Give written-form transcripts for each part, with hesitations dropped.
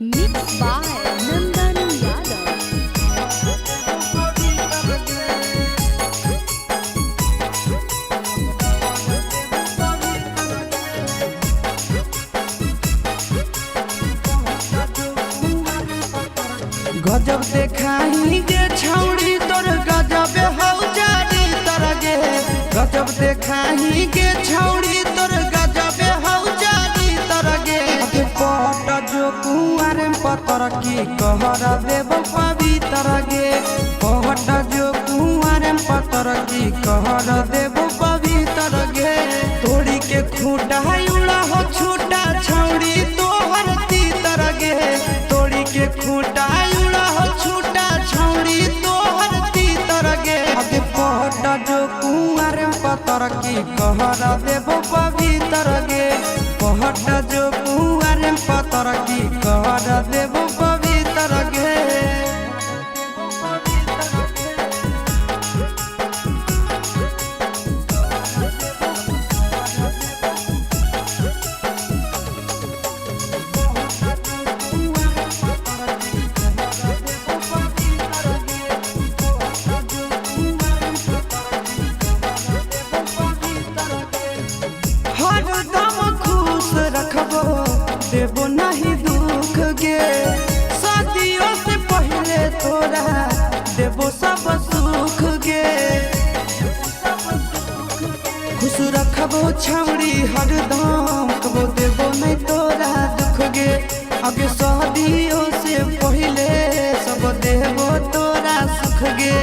Mixed by Nandan Yadav. गजब देखाई गे छौड़ी तोर गजब हौ जारी तरगे। गजब देखाई गे छौड़ी तोर गजब हौ जारी तरगे। पट जो कुआर पतर की कहर देव पवित्र गे। पट जो कुआर पतर की कहर देव पवित्र गे। तोड़ी के खूटा उड़ा हो छूटा छौड़ी तोहर तीतर गे। तोड़ी के खूटा उड़ा हो छूटा छौड़ी तोहर तीतर गे। अगे पट जो कुआर पतर की कहर देव पवित्र गे। पट जो कुआर पतर की कहर देव पवित्र गे। हरदम खुश रखबो देबो नहीं दुख गे। शादियों से पहले तोरा देबो सब सुख गे। खुश रखबो छौड़ी हरदम कबो देबो नहीं तोरा दुख गे। आगे शादियों से पहले सब देबो तोरा सुख गे।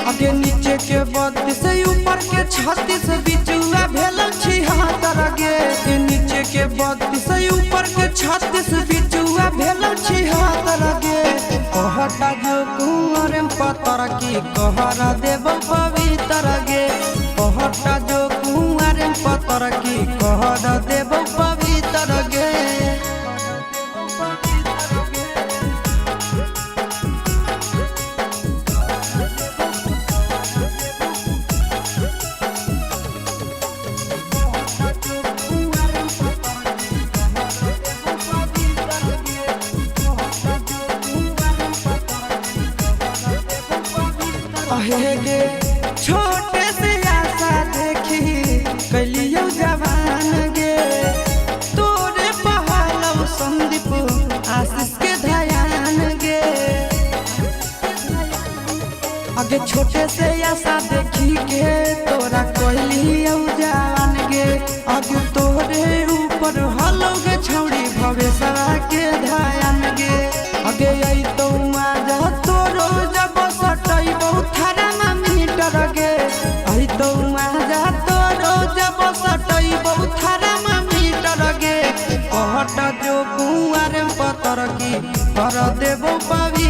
आगे नीचे के 32 ऊपर के 36 बिचुआ भेल छिहत्तर गे। नीचे के 32 ऊपर के 36 बिचुआ भेल छिहत्तर गे। कहटा जो कुंवर पतर की कहर देव पवित्र गे। कहटा जो कुंवर पतर की कहर देव पवित्र गे। गे छोटे से आशा देखी कलियो जवान गे। तोरे पहाड़ो संदीप आशीष के ध्यान गे। आगे छोटे से आशा देखी के तोरा कलियो जवान गे। आगे तोरे ऊपर हलो गे छौड़ी भवेशवा के ध्यान गे। आगे आई तो आजा तोरो जब सटई बहुत थारा मीटर गे। आई तो आजा तोरो जब सटई बहुत थारा मीटर गे। कहट जो कुआर पतर की कर देबो पवित्र।